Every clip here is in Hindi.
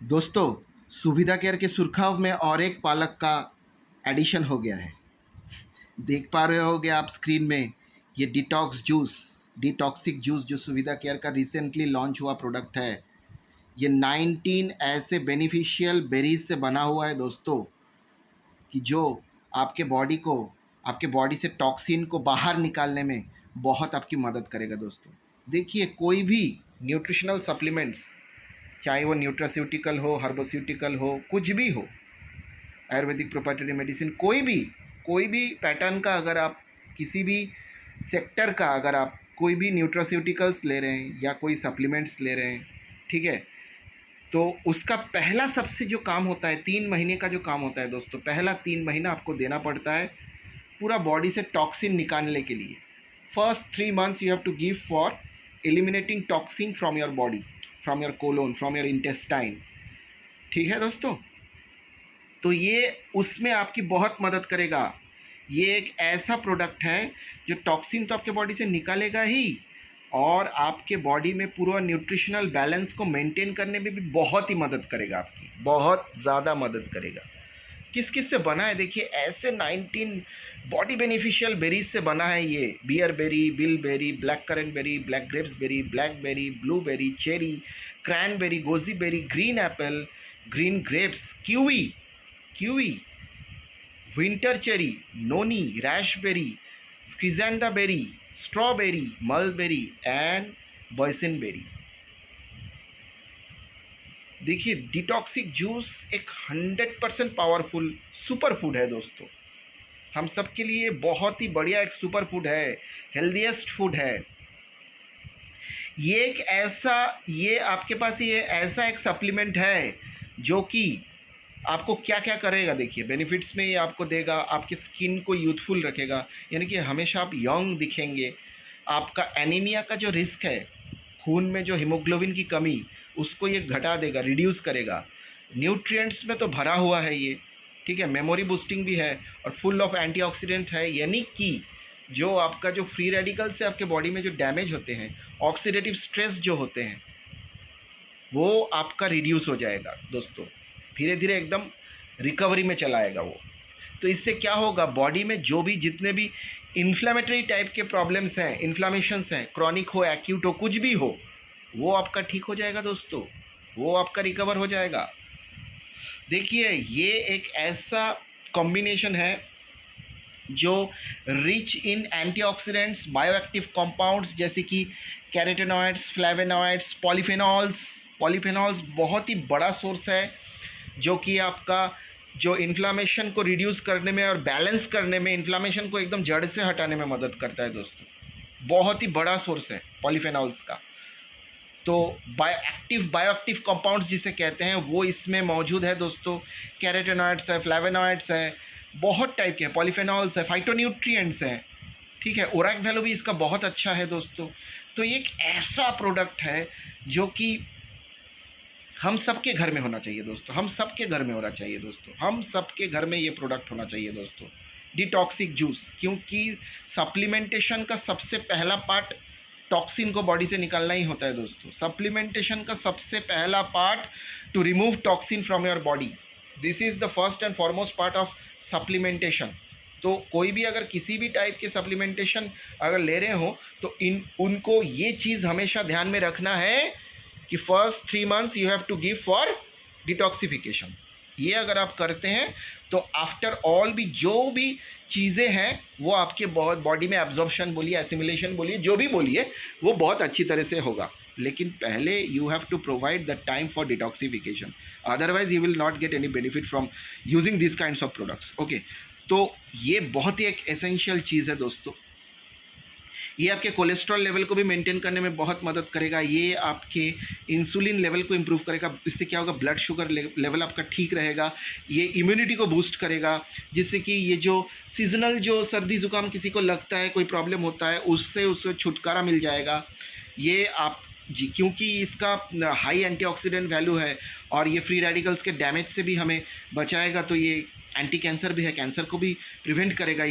दोस्तों, सुविधा केयर के सुरखाव में और एक पालक का एडिशन हो गया है। देख पा रहे होगे आप स्क्रीन में ये डिटॉक्सिक जूस जो सुविधा केयर का रिसेंटली लॉन्च हुआ प्रोडक्ट है। ये 19 ऐसे बेनिफिशियल बेरीज से बना हुआ है दोस्तों, कि जो आपके बॉडी से टॉक्सिन को बाहर निकालने में बहुत आपकी मदद करेगा दोस्तों। देखिए, कोई भी न्यूट्रिशनल सप्लीमेंट्स, चाहे वो न्यूट्रास्यूटिकल हो, हर्बोस्यूटिकल हो, कुछ भी हो, आयुर्वेदिक प्रोप्राइटरी मेडिसिन, कोई भी पैटर्न का, अगर आप किसी भी सेक्टर का, अगर आप कोई भी न्यूट्रास्यूटिकल्स ले रहे हैं या कोई सप्लीमेंट्स ले रहे हैं, ठीक है, तो उसका पहला सबसे जो काम होता है, 3 महीने का जो काम होता है दोस्तों, पहला 3 महीना आपको देना पड़ता है पूरा बॉडी से टॉक्सिन निकालने के लिए। First 3 months you have to give for eliminating toxin from your body, from your colon, from your intestine. ठीक है दोस्तों, तो ये उसमें आपकी बहुत मदद करेगा। ये एक ऐसा प्रोडक्ट है जो टॉक्सिन तो आपके बॉडी से निकालेगा ही, और आपके बॉडी में पूरा न्यूट्रिशनल बैलेंस को मेंटेन करने में भी बहुत ही मदद करेगा, आपकी बहुत ज़्यादा मदद करेगा। किस किस से बना है देखिए, ऐसे 19 बॉडी बेनिफिशियल बेरीज से बना है ये। Bearberry, bilberry, black currant berry, black grapes berry, blackberry, blueberry, cherry, cranberry, goji berry, green apple, green grapes, kiwi, winter cherry, noni, raspberry, schisandra berry, strawberry, mulberry and boysenberry. देखिए, डिटॉक्सिक जूस एक 100% पावरफुल सुपर फूड है दोस्तों। हम सब के लिए बहुत ही बढ़िया एक सुपर फूड है, हेल्दीएस्ट फूड है। ये आपके पास ये ऐसा एक सप्लीमेंट है जो कि आपको क्या क्या करेगा। देखिए, बेनिफिट्स में ये आपको देगा, आपकी स्किन को यूथफुल रखेगा, यानी कि हमेशा आप यंग दिखेंगे। आपका एनीमिया का जो रिस्क है, खून में जो हीमोग्लोबिन की कमी, उसको ये घटा देगा, रिड्यूस करेगा। न्यूट्रिएंट्स में तो भरा हुआ है ये, ठीक है, मेमोरी बूस्टिंग भी है और फुल ऑफ एंटीऑक्सीडेंट है, यानी कि जो आपका जो फ्री रेडिकल्स से आपके बॉडी में जो डैमेज होते हैं, ऑक्सीडेटिव स्ट्रेस जो होते हैं, वो आपका रिड्यूस हो जाएगा दोस्तों। धीरे धीरे एकदम रिकवरी में चला आएगा वो। तो इससे क्या होगा, बॉडी में जो भी जितने भी इन्फ्लेमेटरी टाइप के प्रॉब्लम्स हैं, इन्फ्लामेशंस हैं, क्रॉनिक हो, एक्यूट हो, कुछ भी हो, वो आपका ठीक हो जाएगा दोस्तों, वो आपका रिकवर हो जाएगा। देखिए, ये एक ऐसा कॉम्बिनेशन है जो rich in antioxidants, bioactive compounds जैसे कि कैरोटेनॉइड्स, फ्लेवोनॉइड्स, पॉलीफेनॉल्स बहुत ही बड़ा सोर्स है, जो कि आपका जो इन्फ्लामेशन को रिड्यूस करने में और बैलेंस करने में, इन्फ्लामेशन को एकदम जड़ से हटाने में मदद करता है दोस्तों। बहुत ही बड़ा सोर्स है पॉलीफेनॉल्स का। तो बायोएक्टिव कंपाउंड्स जिसे कहते हैं, वो इसमें मौजूद है दोस्तों। कैरोटेनॉइड्स है, फ्लेवोनॉइड्स है, बहुत टाइप के हैं, पॉलीफेनॉल्स है, फाइटोन्यूट्रिएंट्स हैं, ठीक है। ओरैक वैल्यू भी इसका बहुत अच्छा है दोस्तों। तो ये एक ऐसा प्रोडक्ट है जो कि हम सबके घर में होना चाहिए दोस्तों, हम सबके घर में होना चाहिए दोस्तों, हम सबके घर में ये प्रोडक्ट होना चाहिए दोस्तों, डिटॉक्सिक जूस। क्योंकि सप्लीमेंटेशन का सबसे पहला पार्ट टॉक्सिन को बॉडी से निकालना ही होता है दोस्तों। सप्लीमेंटेशन का सबसे पहला part two remove toxin from your body, this is the first and foremost part of supplementation. तो कोई भी अगर किसी भी टाइप के सप्लीमेंटेशन अगर ले रहे हो, तो उनको ये चीज़ हमेशा ध्यान में रखना है कि first 3 months you have to give for detoxification. ये अगर आप करते हैं तो आफ्टर ऑल भी जो भी चीज़ें हैं वो आपके बहुत बॉडी में एब्जॉर्प्शन बोलिए, एसिमिलेशन बोलिए, जो भी बोलिए, वो बहुत अच्छी तरह से होगा। लेकिन पहले you have to provide the time for detoxification, otherwise you will not get any benefit from using this kinds of products. Okay, तो ये बहुत ही एक एसेंशियल चीज़ है दोस्तों। ये आपके कोलेस्ट्रॉल लेवल को भी मेंटेन करने में बहुत मदद करेगा। ये आपके इंसुलिन लेवल को इम्प्रूव करेगा। इससे क्या होगा, ब्लड शुगर लेवल आपका ठीक रहेगा। ये इम्यूनिटी को बूस्ट करेगा, जिससे कि ये जो सीजनल जो सर्दी ज़ुकाम किसी को लगता है, कोई प्रॉब्लम होता है, उससे छुटकारा मिल जाएगा। ये आप जी, क्योंकि इसका हाई एंटीऑक्सीडेंट वैल्यू है और ये फ्री रेडिकल्स के डैमेज से भी हमें बचाएगा। तो ये एंटी कैंसर भी है, कैंसर को भी प्रिवेंट करेगा।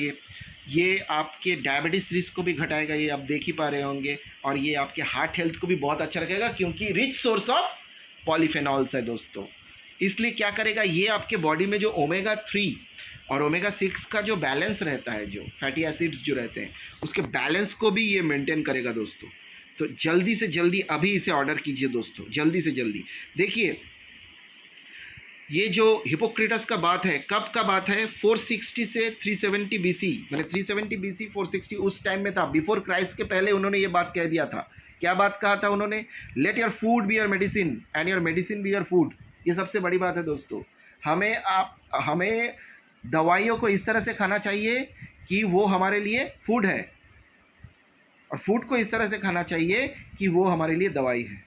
ये आपके डायबिटीज़ रिस्क को भी घटाएगा, ये आप देख ही पा रहे होंगे। और ये आपके हार्ट हेल्थ को भी बहुत अच्छा रखेगा, क्योंकि रिच सोर्स ऑफ पॉलीफेनॉल्स है दोस्तों। इसलिए क्या करेगा, ये आपके बॉडी में जो ओमेगा 3 और ओमेगा 6 का जो बैलेंस रहता है, जो फैटी एसिड्स जो रहते हैं, उसके बैलेंस को भी ये मेंटेन करेगा दोस्तों। तो जल्दी से जल्दी अभी इसे ऑर्डर कीजिए दोस्तों, जल्दी से जल्दी। देखिए ये जो हिपोक्रेटस का बात है, कब का बात है, 460 से 370 बीसी, मैंने 370 बीसी 460 उस टाइम में था, बिफोर क्राइस्ट के पहले उन्होंने ये बात कह दिया था। क्या बात कहा था उन्होंने? Let your food be your medicine and your medicine be your food. ये सबसे बड़ी बात है दोस्तों। हमें दवाइयों को इस तरह से खाना चाहिए कि वो हमारे लिए फूड है, और फूड को इस तरह से खाना चाहिए कि वो हमारे लिए दवाई है।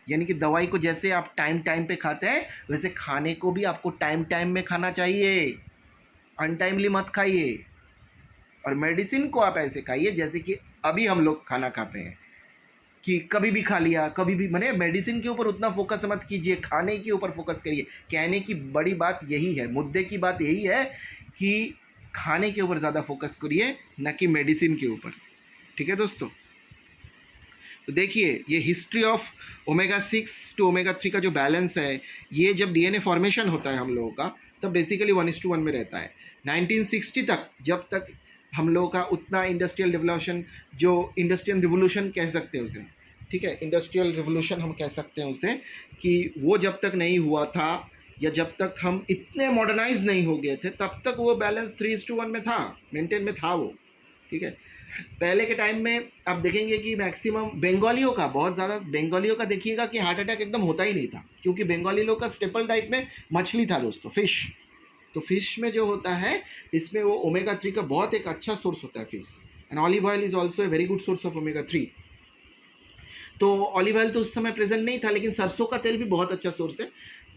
यानी कि दवाई को जैसे आप टाइम टाइम पे खाते हैं, वैसे खाने को भी आपको टाइम टाइम में खाना चाहिए, अनटाइमली मत खाइए। और मेडिसिन को आप ऐसे खाइए जैसे कि अभी हम लोग खाना खाते हैं, कि कभी भी खा लिया, कभी भी। मैंने मेडिसिन के ऊपर उतना फोकस मत कीजिए, खाने के ऊपर फोकस करिए। कहने की बड़ी बात यही है, मुद्दे की बात यही है कि खाने के ऊपर ज़्यादा फोकस करिए, ना कि मेडिसिन के ऊपर। ठीक है दोस्तों? तो देखिए ये history of omega 6 to omega 3 का जो बैलेंस है, ये जब डीएनए फॉर्मेशन होता है हम लोगों का, तब बेसिकली 1:1 में रहता है। 1960 तक, जब तक हम लोगों का उतना इंडस्ट्रियल रिवोल्यूशन, जो इंडस्ट्रियल रिवोल्यूशन कह सकते हैं उसे, ठीक है, इंडस्ट्रियल रिवोल्यूशन हम कह सकते हैं उसे, कि वो जब तक नहीं हुआ था, या जब तक हम इतने मॉडर्नाइज नहीं हो गए थे, तब तक वो बैलेंस 3:1 में था, मेंटेन में था वो। ठीक है, पहले के टाइम में आप देखेंगे कि मैक्सिमम बंगालियों का, बहुत ज़्यादा बंगालियों का देखिएगा कि हार्ट अटैक एकदम होता ही नहीं था, क्योंकि बंगाली लोग का स्टेपल डाइट में मछली था दोस्तों, फिश। तो फिश में जो होता है, इसमें वो ओमेगा 3 का बहुत एक अच्छा सोर्स होता है fish, and olive oil is also a very good source of omega 3। तो ऑलिव ऑयल तो उस समय प्रेजेंट नहीं था, लेकिन सरसों का तेल भी बहुत अच्छा सोर्स है।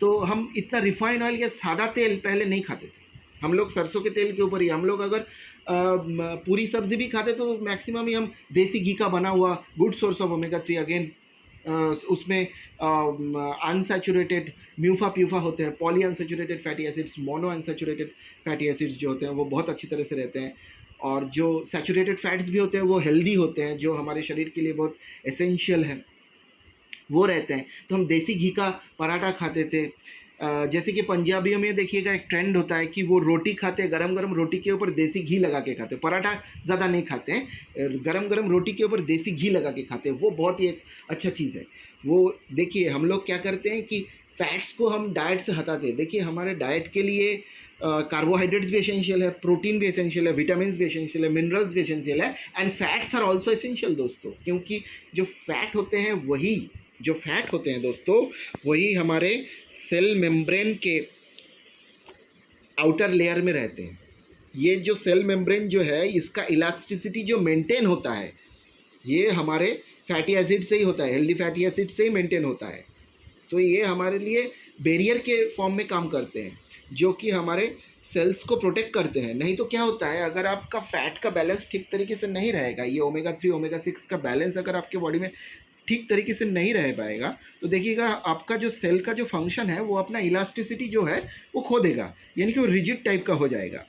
तो हम इतना रिफाइंड ऑयल या सादा तेल पहले नहीं खाते थे, हम लोग सरसों के तेल के ऊपर ही। हम लोग अगर पूरी सब्जी भी खाते तो मैक्सिमम ही हम देसी घी का बना हुआ, good source of omega 3 again. उसमें अनसैचुरेटेड म्यूफा प्यूफा होते हैं, poly unsaturated fatty acids, mono unsaturated fatty acids जो होते हैं वो बहुत अच्छी तरह से रहते हैं। और जो सैचुरेटेड फैट्स भी होते हैं वो हेल्दी होते हैं, जो हमारे शरीर के लिए बहुत एसेंशियल है, वो रहते हैं। तो हम देसी घी का पराठा खाते थे। जैसे कि पंजाबियों में देखिएगा एक ट्रेंड होता है कि वो रोटी खाते हैं, गरम गरम रोटी के ऊपर देसी घी लगा के खाते हैं, पराठा ज़्यादा नहीं खाते हैं, गरम गरम रोटी के ऊपर देसी घी लगा के खाते हैं। वो बहुत ही एक अच्छा चीज़ है। वो देखिए हम लोग क्या करते हैं कि फैट्स को हम डाइट से हटाते हैं। देखिए हमारे डाइट के लिए कार्बोहाइड्रेट्स भी एसेंशियल है, प्रोटीन भी एसेंशियल है, विटामिन भी एसेंशियल है, मिनरल्स भी एसेंशियल है, and fats are also essential दोस्तों। क्योंकि जो फैट होते हैं दोस्तों, वही हमारे सेल मेम्ब्रेन के आउटर लेयर में रहते हैं। ये जो सेल मेम्ब्रेन जो है, इसका इलास्टिसिटी जो मेंटेन होता है, ये हमारे फैटी एसिड से ही होता है, हेल्दी फैटी एसिड से ही मेंटेन होता है। तो ये हमारे लिए बैरियर के फॉर्म में काम करते हैं, जो कि हमारे सेल्स को प्रोटेक्ट करते हैं। नहीं तो क्या होता है, अगर आपका फैट का बैलेंस ठीक तरीके से नहीं रहेगा, ये ओमेगा 3 ओमेगा 6 का बैलेंस अगर आपके बॉडी में ठीक तरीके से नहीं रह पाएगा, तो देखिएगा आपका जो सेल का जो फंक्शन है, वो अपना इलास्टिसिटी जो है वो खो देगा, यानी कि वो रिजिड टाइप का हो जाएगा।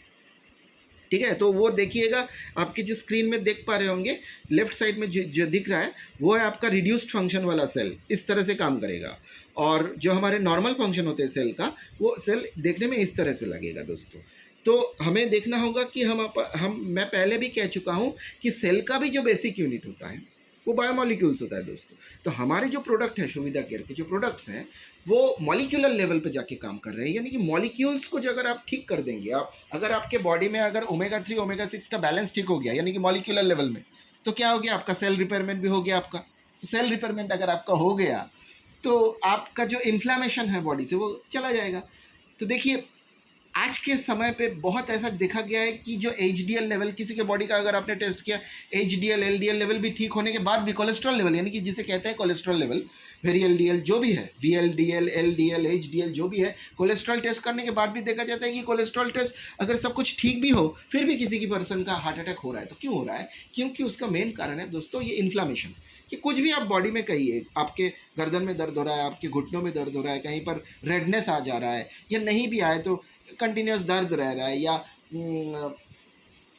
ठीक है, तो वो देखिएगा आपकी जो स्क्रीन में देख पा रहे होंगे, लेफ्ट साइड में जो दिख रहा है, वो है आपका रिड्यूस्ड फंक्शन वाला सेल, इस तरह से काम करेगा। और जो हमारे नॉर्मल फंक्शन होते हैं सेल का, वो सेल देखने में इस तरह से लगेगा दोस्तों। तो हमें देखना होगा कि मैं पहले भी कह चुका हूँ कि सेल का भी जो बेसिक यूनिट होता है वो बायोमॉलिक्यूल्स होता है दोस्तों। तो हमारे जो प्रोडक्ट है, शुविदा केयर के जो प्रोडक्ट्स हैं, वो मॉलिक्यूलर लेवल पे जाके काम कर रहे हैं। यानी कि मॉलिक्यूल्स को जो अगर आप ठीक कर देंगे, अगर आपके बॉडी में अगर ओमेगा 3 ओमेगा 6 का बैलेंस ठीक हो गया, यानी कि मॉलिक्यूलर लेवल में, तो क्या हो गया, आपका सेल रिपेयरमेंट भी हो गया आपका। तो सेल रिपेयरमेंट अगर आपका हो गया, तो आपका जो इन्फ्लामेशन है बॉडी से, वो चला जाएगा। तो देखिए आज के समय पे बहुत ऐसा देखा गया है कि जो HDL लेवल, किसी के बॉडी का अगर आपने टेस्ट किया, HDL LDL लेवल भी ठीक होने के बाद भी कोलेस्ट्रॉल लेवल, यानी कि जिसे कहते हैं कोलेस्ट्रॉल लेवल, वेरी LDL जो भी है, VLDL LDL HDL जो भी है, कोलेस्ट्रॉल टेस्ट करने के बाद भी देखा जाता है कि कोलेस्ट्रॉल टेस्ट अगर सब कुछ ठीक भी हो, फिर भी किसी की पर्सन का हार्ट अटैक हो रहा है। तो क्यों हो रहा है? क्योंकि उसका मेन कारण है दोस्तों ये इन्फ्लामेशन। कि कुछ भी आप बॉडी में कहिए, आपके गर्दन में दर्द हो रहा है, आपके घुटनों में दर्द हो रहा है, कहीं पर रेडनेस आ जा रहा है, या नहीं भी आए तो कंटिन्यूस दर्द रह रहा है, या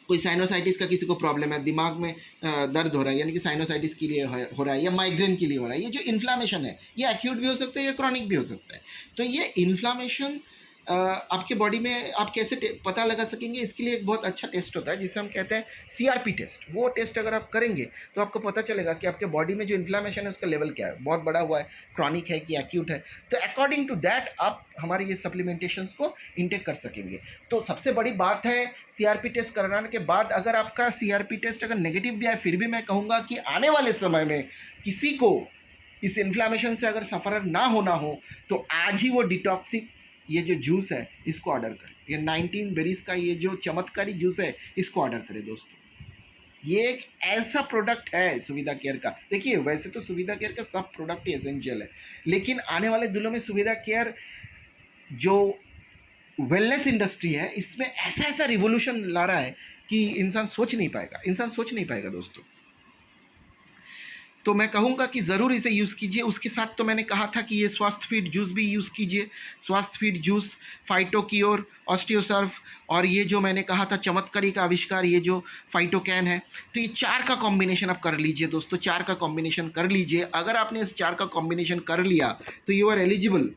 कोई साइनोसाइटिस का किसी को प्रॉब्लम है, दिमाग में दर्द हो रहा है, यानी कि साइनोसाइटिस के लिए हो रहा है, या माइग्रेन के लिए हो रहा है, ये जो इन्फ्लामेशन है ये एक्यूट भी हो सकता है या क्रॉनिक भी हो सकता है। तो ये इन्फ्लामेशन आपके बॉडी में आप कैसे पता लगा सकेंगे, इसके लिए एक बहुत अच्छा टेस्ट होता है जिसे हम कहते हैं सीआरपी टेस्ट। वो टेस्ट अगर आप करेंगे तो आपको पता चलेगा कि आपके बॉडी में जो इन्फ्लामेशन है उसका लेवल क्या है, बहुत बड़ा हुआ है, क्रॉनिक है कि एक्यूट है। तो अकॉर्डिंग टू दैट आप हमारे ये सप्लीमेंटेशंस को इंटेक कर सकेंगे। तो सबसे बड़ी बात है सीआरपी टेस्ट कराने के बाद अगर आपका सीआरपी टेस्ट अगर नेगेटिव भी आए, फिर भी मैं कहूँगा कि आने वाले समय में किसी को इस इन्फ्लामेशन से अगर सफ़र ना होना हो तो आज ही वो डिटॉक्सिक ये जो जूस है इसको ऑर्डर करें। ये 19 बेरीज का ये जो चमत्कारी जूस है इसको ऑर्डर करें दोस्तों। ये एक ऐसा प्रोडक्ट है सुविधा केयर का। देखिए वैसे तो सुविधा केयर का सब प्रोडक्ट ही एसेंशियल है, लेकिन आने वाले दिनों में सुविधा केयर जो वेलनेस इंडस्ट्री है इसमें ऐसा ऐसा रिवोल्यूशन ला रहा है कि इंसान सोच नहीं पाएगा दोस्तों। तो मैं कहूँगा कि ज़रूर इसे यूज़ कीजिए। उसके साथ तो मैंने कहा था कि ये स्वास्थ्य फीड जूस भी यूज़ कीजिए, स्वास्थ्य फीड जूस, फाइटोक्योर, ऑस्टियोसर्फ, और ये जो मैंने कहा था चमत्कारी का आविष्कार ये जो फाइटोकैन है। तो ये 4 का कॉम्बिनेशन आप कर लीजिए दोस्तों, 4 का कॉम्बिनेशन कर लीजिए। अगर आपने इस 4 का कॉम्बिनेशन कर लिया तो you are eligible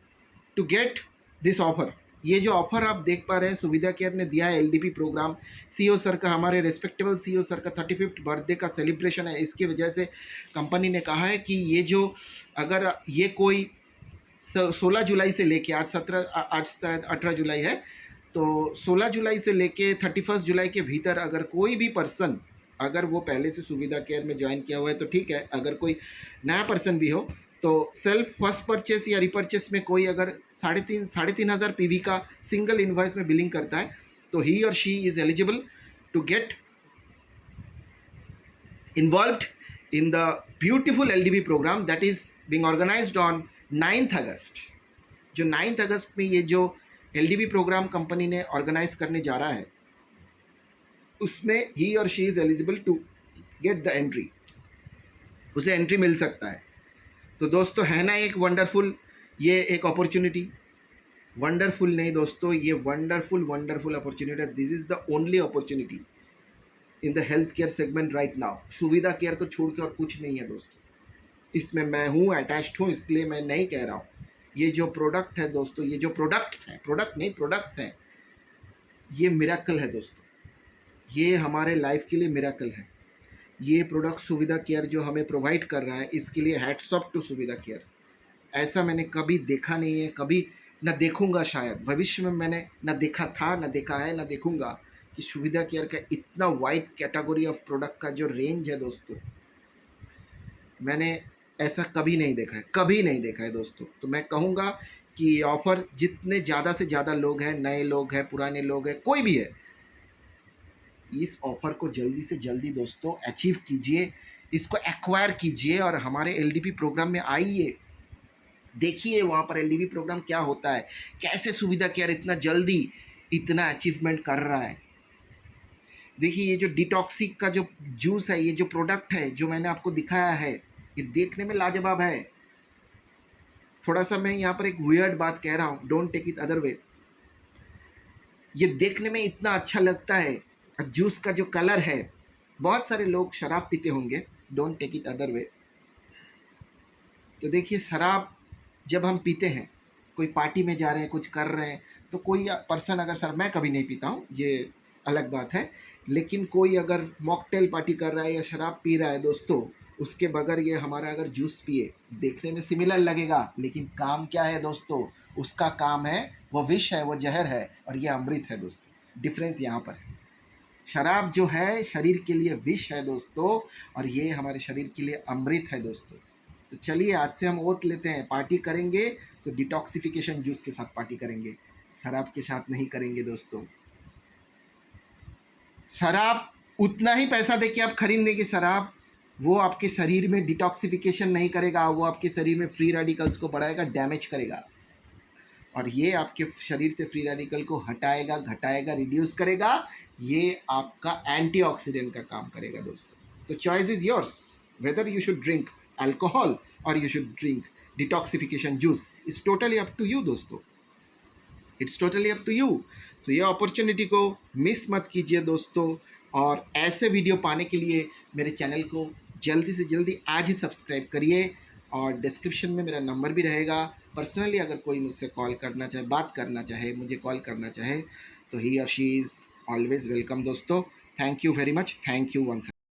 to get this offer. ये जो ऑफर आप देख पा रहे हैं सुविधा केयर ने दिया है, एलडीपी प्रोग्राम, सीईओ सर का, हमारे रिस्पेक्टेबल सीईओ सर का 35th बर्थडे का सेलिब्रेशन है। इसकी वजह से कंपनी ने कहा है कि ये जो अगर ये कोई 16 जुलाई से लेके आज शायद 18 जुलाई है, तो 16 जुलाई से लेके 31 जुलाई के भीतर अगर कोई भी पर्सन अगर वो पहले से सुविधा केयर में ज्वाइन किया हुआ है तो ठीक है, अगर कोई नया पर्सन भी हो तो सेल्फ फर्स्ट परचेस या रिपर्चेस में कोई अगर 3,500 पीवी का सिंगल इनवॉइस में बिलिंग करता है तो ही और she is eligible to get involved in the beautiful LDB programme that is being organised on 9th August. जो 9th अगस्त में ये जो एलडीबी प्रोग्राम कंपनी ने ऑर्गेनाइज करने जा रहा है उसमें ही और she is eligible to get the entry, उसे एंट्री मिल सकता है। तो दोस्तों है ना एक वंडरफुल, ये एक अपॉर्चुनिटी, वंडरफुल नहीं दोस्तों, ये वंडरफुल अपॉर्चुनिटी है। This is the only opportunity in the health care segment right now. सुविधा केयर को छोड़ के और कुछ नहीं है दोस्तों, इसमें मैं हूँ अटैच्ड हूँ, इसलिए मैं नहीं कह रहा हूँ। ये जो प्रोडक्ट है दोस्तों, ये जो प्रोडक्ट्स हैं, प्रोडक्ट्स हैं, ये मिरेकल है दोस्तों, ये हमारे लाइफ के लिए मिरेकल है। ये प्रोडक्ट सुविधा केयर जो हमें प्रोवाइड कर रहा है इसके लिए हैट्स ऑफ टू सुविधा केयर। ऐसा मैंने कभी देखा नहीं है, कभी ना देखूंगा, शायद भविष्य में मैंने ना देखा था, ना देखा है, ना देखूंगा कि सुविधा केयर का इतना वाइड कैटेगरी ऑफ प्रोडक्ट का जो रेंज है दोस्तों, मैंने ऐसा कभी नहीं देखा है दोस्तों। तो मैं कहूँगा कि ये ऑफ़र जितने ज़्यादा से ज़्यादा लोग हैं, नए लोग हैं, पुराने लोग हैं, कोई भी है, इस ऑफ़र को जल्दी से जल्दी दोस्तों अचीव कीजिए, इसको एक्वायर कीजिए और हमारे एलडीपी प्रोग्राम में आइए, देखिए वहाँ पर एलडीपी प्रोग्राम क्या होता है, कैसे सुविधा केयर इतना जल्दी इतना अचीवमेंट कर रहा है। देखिए ये जो डिटॉक्सिक का जो जूस है, ये जो प्रोडक्ट है जो मैंने आपको दिखाया है, ये देखने में लाजवाब है। थोड़ा सा मैं यहाँ पर एक वियर्ड बात कह रहा हूँ, don't take it other way. ये देखने में इतना अच्छा लगता है, जूस का जो कलर है, बहुत सारे लोग शराब पीते होंगे, don't take it other way. तो देखिए शराब जब हम पीते हैं, कोई पार्टी में जा रहे हैं, कुछ कर रहे हैं, तो कोई पर्सन अगर, सर मैं कभी नहीं पीता हूँ, ये अलग बात है, लेकिन कोई अगर मॉकटेल पार्टी कर रहा है या शराब पी रहा है दोस्तों, उसके बगैर ये हमारा अगर जूस पिए, देखने में सिमिलर लगेगा, लेकिन काम क्या है दोस्तों, उसका काम है, वो विष है, वो जहर है, और ये अमृत है दोस्तों। डिफरेंस यहाँ पर है। शराब जो है शरीर के लिए विष है दोस्तों, और ये हमारे शरीर के लिए अमृत है दोस्तों। तो चलिए आज से हम ओथ लेते हैं, पार्टी करेंगे तो डिटॉक्सिफिकेशन जूस के साथ पार्टी करेंगे, शराब के साथ नहीं करेंगे दोस्तों। शराब उतना ही पैसा दे के आप खरीदेंगे शराब, वो आपके शरीर में डिटॉक्सिफिकेशन नहीं करेगा, वो आपके शरीर में फ्री रेडिकल्स को बढ़ाएगा, डैमेज करेगा, और ये आपके शरीर से फ्री रेडिकल को हटाएगा, घटाएगा, रिड्यूस करेगा, ये आपका एंटीऑक्सीडेंट का काम करेगा दोस्तों। तो choice is yours, whether you should drink alcohol or you should drink detoxification juice, it's totally up to you दोस्तों, it's totally up to you. तो ये अपॉर्चुनिटी को मिस मत कीजिए दोस्तों, और ऐसे वीडियो पाने के लिए मेरे चैनल को जल्दी से जल्दी आज ही सब्सक्राइब करिए। और डिस्क्रिप्शन में मेरा नंबर भी रहेगा। पर्सनली अगर कोई मुझसे कॉल करना चाहे, बात करना चाहे, मुझे कॉल करना चाहे, तो ही और शी इज़ ऑलवेज़ वेलकम दोस्तों। Thank you very much, thank you once.